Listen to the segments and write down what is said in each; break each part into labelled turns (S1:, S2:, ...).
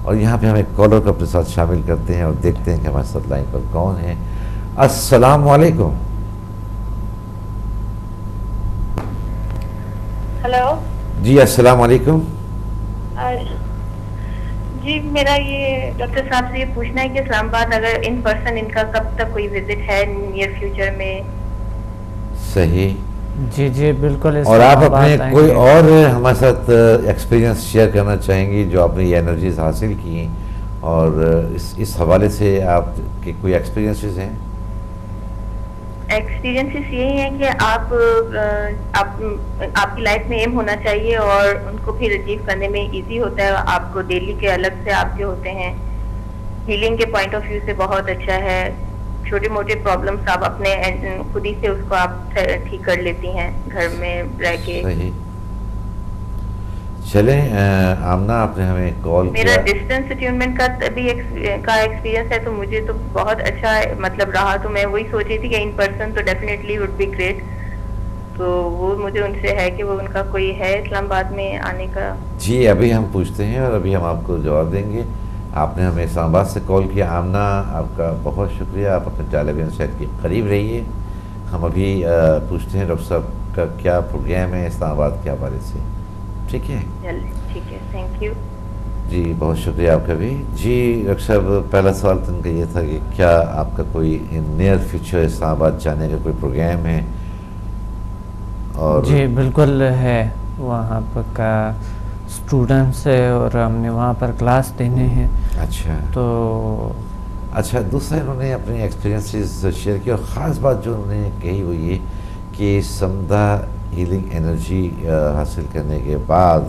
S1: اور یہاں پہ ہم ایک کالر کو اپنے ساتھ شامل کرتے ہیں اور دیکھتے ہیں کہ ہمارے ساتھ لائن پر کون ہے. السلام علیکم.
S2: ہلو.
S1: جی السلام علیکم.
S2: جی میرا یہ ڈاکٹر صاحب سے یہ پوچھنا ہے کہ اسلام آباد اگر ان پرسن ان کا کب تک کوئی وزٹ ہے نیئر فیوچر میں؟
S1: صحیح.
S3: جی جی بالکل.
S1: اور آپ اپنے کوئی اور ہمارے ساتھ ایکسپیرینس شیئر کرنا چاہیں گی جو آپ نے یہ انرجیز حاصل کی ہیں اور اس حوالے سے آپ کے کوئی ایکسپیرینسز ہیں؟
S2: ایکسپیرینسز یہی ہیں کہ آپ کی لائف میں ایم ہونا چاہیے اور ان کو پھر اچیو کرنے میں ایزی ہوتا ہے. آپ کو ڈیلی کے الگ سے آپ جو ہوتے ہیں ہیلنگ کے پوائنٹ آف ویو سے بہت اچھا ہے. چھوٹے موٹے پرابلمس آپ اپنے خود ہی سے اس کو آپ ٹھیک کر لیتی ہیں گھر میں رہ کے.
S1: صحیح. چلیں آمنہ آپ نے ہمیں کال کیا.
S2: میرا ڈسٹینس اٹیونمنٹ کا ایکسپیرینس ہے تو مجھے تو بہت اچھا مطلب رہا. تو میں وہی سوچ رہی تھی کہ ان پرسن تو ڈیفینیٹلی وڈ بی گریٹ. تو وہ مجھے ان سے ہے کہ وہ ان کا کوئی ہے اسلام آباد میں آنے کا.
S1: جی ابھی ہم پوچھتے ہیں اور ابھی ہم آپ کو جواب دیں گے. آپ نے ہمیں اسلام آباد سے کال کیا. آمنہ آپ کا بہت شکریہ. آپ اپنے طالب علم صحت کے قریب رہیے. ہم ابھی پوچھتے ہیں ڈاکٹر صاحب کا کیا پروگرام ہے اسلام آباد کے حوالے سے. ٹھیک ہے.
S2: ٹھیک ہے. Thank you.
S1: جی بہت شکریہ آپ کا بھی. جی ڈاکٹر صاحب پہلا سوال تو ان کا یہ تھا کہ کیا آپ کا کوئی نیئر فیوچر اسلام آباد جانے کا کوئی پروگرام ہے؟ اور
S3: جی بالکل ہے. وہاں پر کا اسٹوڈنٹس ہے اور ہم نے وہاں پر کلاس دینے ہیں.
S1: اچھا.
S3: تو
S1: اچھا دوسرا انہوں نے اپنے ایکسپیرینسز شیئر کیا اور خاص بات جو انہوں نے کہی وہ یہ کہ سمدھا ہیلنگ انرجی حاصل کرنے کے بعد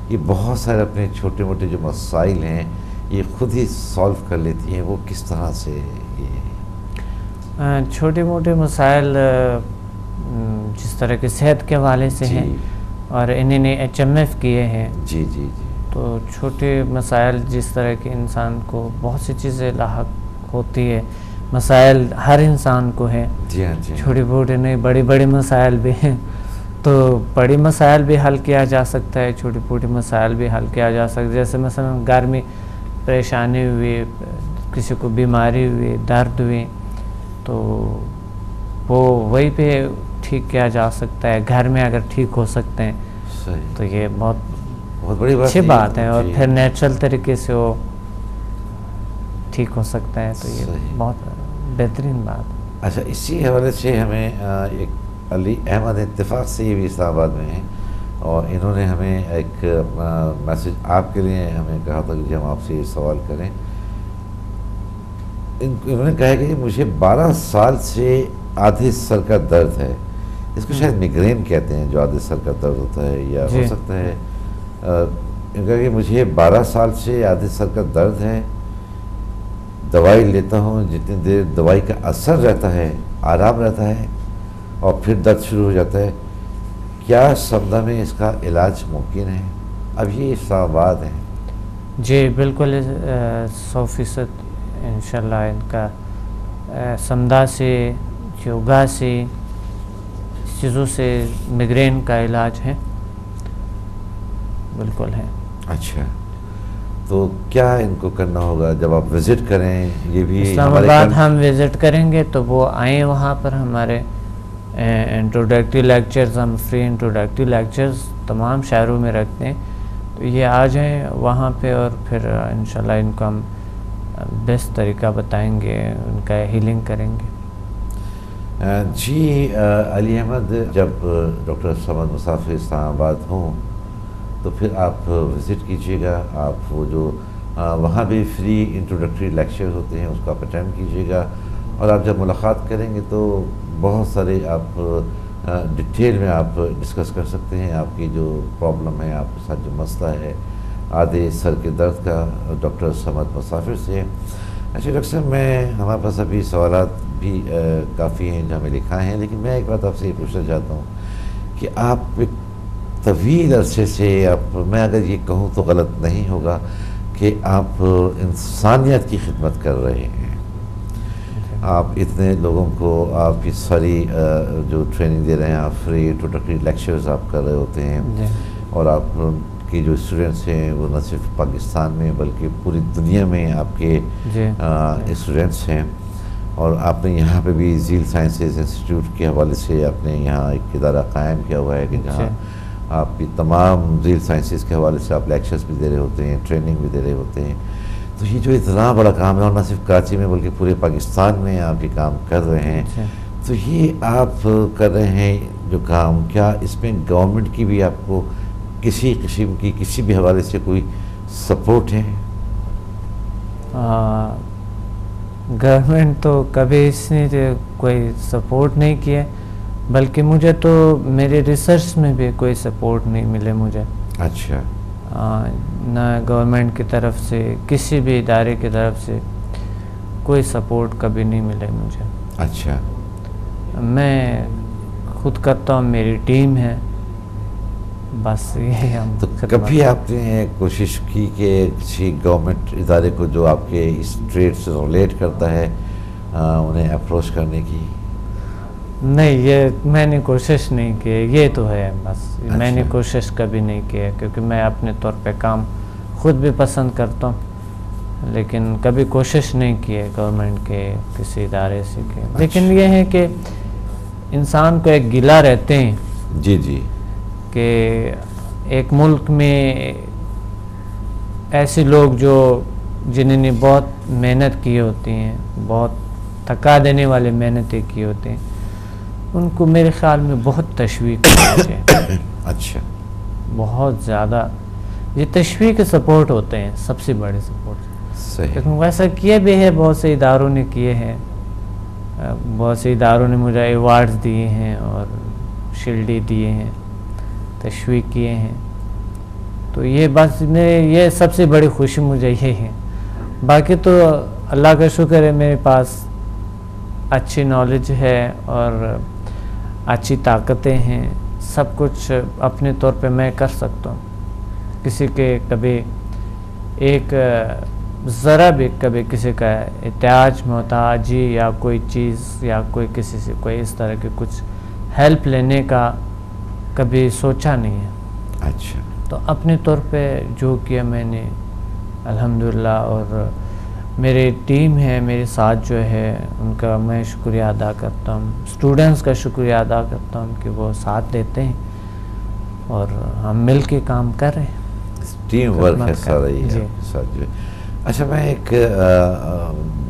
S1: یہ بہت سارے اپنے چھوٹے موٹے جو مسائل ہیں یہ خود ہی سالو کر لیتی ہیں. وہ کس طرح سے؟ یہ
S3: چھوٹے موٹے مسائل جس طرح کے صحت کے حوالے سے ہیں اور انہوں نے HMF کیے ہیں.
S1: جی جی جی.
S3: تو چھوٹے مسائل جس طرح کے انسان کو بہت سی چیزیں لاحق ہوتی ہے. مسائل ہر انسان کو ہیں.
S1: جی ہاں جی.
S3: چھوٹے موٹے نہیں بڑے بڑے مسائل بھی ہیں. تو بڑی مسائل بھی حل کیا جا سکتا ہے. چھوٹی موٹی مسائل بھی حل کیا جا سکتا ہے. جیسے مثلا گھر میں پریشانی ہوئی, کسی کو بیماری ہوئی, درد ہوئی, تو وہ وہی پہ ٹھیک کیا جا سکتا ہے. گھر میں اگر ٹھیک ہو سکتے ہیں
S1: صحیح.
S3: تو یہ بہت
S1: بڑی
S3: اچھی بات ہے. اور پھر نیچرل طریقے سے وہ ٹھیک ہو سکتا ہے. تو یہ بہت بہترین بات ہے.
S1: اچھا اسی حوالے سے ہمیں ایک علی احمد اتفاق سے یہ بھی اسلام آباد میں ہیں اور انہوں نے ہمیں ایک میسج آپ کے لیے ہمیں کہا تھا کہ ہم آپ سے یہ سوال کریں. انہوں نے کہا کہ مجھے 12 سال سے آدھے سر کا درد ہے. اس کو شاید میگرین کہتے ہیں جو آدھے سر کا درد ہوتا ہے, یا ہو سکتا ہے ان کا کہ مجھے 12 سال سے آدھے سر کا درد ہے. دوائی لیتا ہوں, جتنی دیر دوائی کا اثر رہتا ہے آرام رہتا ہے اور پھر درد شروع ہو جاتا ہے. کیا سمدھا میں اس کا علاج ممکن ہے؟ اب یہ اسلام آباد ہیں.
S3: جی بالکل 100% انشاءاللہ ان کا سمدھا سے, یوگا سے, چیزوں سے میگرین کا علاج ہے. بالکل ہے.
S1: اچھا تو کیا ان کو کرنا ہوگا جب آپ وزٹ کریں؟ یہ بھی
S3: اسلام آباد ہم وزٹ کریں گے تو وہ آئیں وہاں پر. ہمارے انٹروڈکٹری لیکچرز, ہم فری انٹروڈکٹری لیکچرز تمام شہروں میں رکھتے ہیں. تو یہ آ جائیں وہاں پہ اور پھر انشاءاللہ ان کو ہم بیسٹ طریقہ بتائیں گے, ان کا ہیلنگ کریں گے.
S1: جی علی احمد, جب ڈاکٹر صمد مسافر اسلام آباد ہوں تو پھر آپ وزٹ کیجیے گا. آپ وہ جو وہاں بھی فری انٹروڈکٹری لیکچر ہوتے ہیں اس کو آپ اٹینڈ کیجیے گا اور آپ جب ملاقات کریں گے تو بہت سارے آپ ڈیٹیل میں آپ ڈسکس کر سکتے ہیں. آپ کی جو پرابلم ہے, آپ کے ساتھ جو مسئلہ ہے آدھے سر کے درد کا, ڈاکٹر صمد مسافر سے. اچھا ڈاکٹر صاحب, ہمارے پاس ابھی سوالات بھی کافی ہیں جو ہمیں لکھا ہیں, لیکن میں ایک بات آپ سے یہ پوچھنا چاہتا ہوں کہ آپ ایک طویل عرصے سے میں اگر یہ کہوں تو غلط نہیں ہوگا کہ آپ انسانیت کی خدمت کر رہے ہیں. آپ اتنے لوگوں کو آپ کی ساری جو ٹریننگ دے رہے ہیں, آپ فری انٹروڈکٹری لیکچرز آپ کر رہے ہوتے ہیں اور آپ کے جو اسٹوڈنٹس ہیں وہ نہ صرف پاکستان میں بلکہ پوری دنیا میں آپ کے اسٹوڈنٹس ہیں، اور آپ نے یہاں پہ بھی ذیل سائنسز انسٹیٹیوٹ کے حوالے سے آپ نے یہاں ایک ادارہ قائم کیا ہوا ہے کہ جہاں آپ کی تمام ذیل سائنسز کے حوالے سے آپ لیکچرز بھی دے رہے ہوتے ہیں، ٹریننگ بھی دے رہے ہوتے ہیں. تو یہ جو اتنا بڑا کام ہے، اور نہ صرف کراچی میں بلکہ پورے پاکستان میں آپ یہ کام کر رہے ہیں، تو یہ آپ کر رہے ہیں جو کام، کیا اس میں گورنمنٹ کی بھی آپ کو کسی قسم کی کسی بھی حوالے سے کوئی سپورٹ ہے؟
S3: گورنمنٹ تو کبھی اس نے کوئی سپورٹ نہیں کیا، بلکہ مجھے تو میرے ریسرچ میں بھی کوئی سپورٹ نہیں ملے مجھے.
S1: اچھا.
S3: نہ گورنمنٹ کی طرف سے، کسی بھی ادارے کی طرف سے کوئی سپورٹ کبھی نہیں ملے مجھے.
S1: اچھا.
S3: میں خود کرتا ہوں، میری ٹیم ہے، بس یہ ہم.
S1: تو کبھی آپ نے کوشش کی کہ کسی گورنمنٹ ادارے کو جو آپ کے اس ٹریڈ سے ریلیٹ کرتا ہے انہیں اپروچ کرنے کی؟
S3: نہیں، یہ میں نے کوشش نہیں کی، یہ تو ہے بس. میں نے کوشش کبھی نہیں کی ہے، کیونکہ میں اپنے طور پہ کام خود بھی پسند کرتا ہوں، لیکن کبھی کوشش نہیں کی ہے گورنمنٹ کے کسی ادارے سے کی. لیکن یہ ہے کہ انسان کو ایک گلہ رہتے ہیں
S1: جی
S3: کہ ایک ملک میں ایسے لوگ جنہوں نے بہت محنت کی ہوتی ہیں، بہت تھکا دینے والے محنتیں کی ہوتی ہیں، ان کو میرے خیال میں بہت تشویق کرنا چاہیے.
S1: اچھا.
S3: بہت زیادہ یہ تشویق سپورٹ ہوتے ہیں، سب سے بڑے سپورٹ.
S1: صحیح.
S3: لیکن ویسا کیے بھی ہے، بہت سے اداروں نے کیے ہیں، بہت سے اداروں نے مجھے ایوارڈز دیے ہیں اور شیلڈیں دیے ہیں، تشویق کیے ہیں. تو یہ بس یہ سب سے بڑی خوشی مجھے یہ ہے. باقی تو اللہ کا شکر ہے، میرے پاس اچھی نالج ہے اور اچھی طاقتیں ہیں، سب کچھ اپنے طور پہ میں کر سکتا ہوں. کسی کے کبھی ایک ذرا بھی کبھی کسی کا احتیاج، محتاجی یا کوئی چیز یا کوئی کسی سے کوئی اس طرح کی کچھ ہیلپ لینے کا کبھی سوچا نہیں ہے.
S1: اچھا.
S3: تو اپنے طور پہ جو کیا میں نے الحمدللہ، اور میری ٹیم ہے میرے ساتھ جو ہے ان کا میں شکریہ ادا کرتا ہوں، اسٹوڈنٹس کا شکریہ ادا کرتا ہوں کہ وہ ساتھ دیتے ہیں اور ہم مل کے کام کر رہے ہیں.
S1: ٹیم ورک ہے سارا یہ آپ کے ساتھ جو ہے. اچھا، میں ایک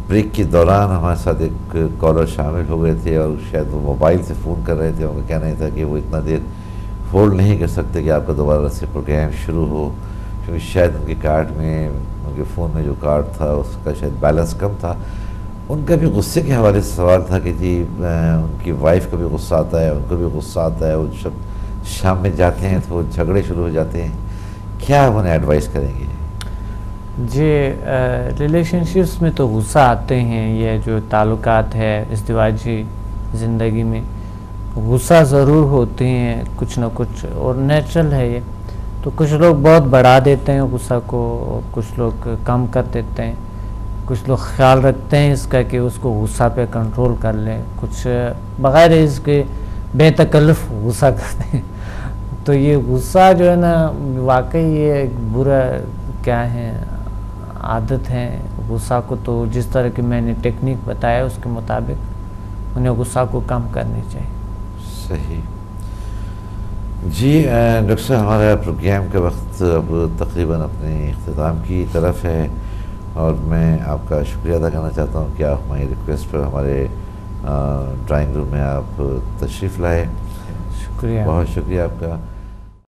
S1: بریک کے دوران ہمارے ساتھ ایک کالر شامل ہو گئے تھے اور شاید وہ موبائل سے فون کر رہے تھے. ان کا کہنا یہ تھا کہ وہ اتنا دیر ہولڈ نہیں کر سکتے کہ آپ کا دوبارہ سے پروگرام شروع ہو، کیونکہ شاید ان کے کارڈ میں، ان کے فون میں جو کارڈ تھا اس کا شاید بیلنس کم تھا. ان کا بھی غصے کے حوالے سے سوال تھا کہ جی ان کی وائف کو بھی غصہ آتا ہے، ان کو بھی غصہ آتا ہے، وہ جب شام میں جاتے ہیں تو وہ جھگڑے شروع ہو جاتے ہیں. کیا آپ انہیں ایڈوائس کریں گے؟
S3: جی، ریلیشن شپس میں تو غصہ آتے ہیں. یہ جو تعلقات ہے ازدواجی زندگی میں غصہ ضرور ہوتے ہیں کچھ نہ کچھ، اور نیچرل ہے یہ. تو کچھ لوگ بہت بڑھا دیتے ہیں غصہ کو، کچھ لوگ کم کر دیتے ہیں، کچھ لوگ خیال رکھتے ہیں اس کا کہ اس کو غصہ پہ کنٹرول کر لیں، کچھ بغیر اس کے بے تکلف غصہ کرتے ہیں. تو یہ غصہ جو ہے نا، واقعی یہ ایک برا کیا ہے عادت ہے. غصہ کو تو جس طرح کی میں نے ٹیکنیک بتایا اس کے مطابق انہیں غصہ کو کم کرنی چاہیے.
S1: صحیح. جی ڈاکٹر صاحب، ہمارا پروگرام کے وقت اب تقریباً اپنے اختتام کی طرف ہے، اور میں آپ کا شکریہ ادا کرنا چاہتا ہوں کہ آپ ہماری ریکویسٹ پر ہمارے ڈرائنگ روم میں آپ تشریف لائے.
S3: شکریہ،
S1: بہت شکریہ آپ کا.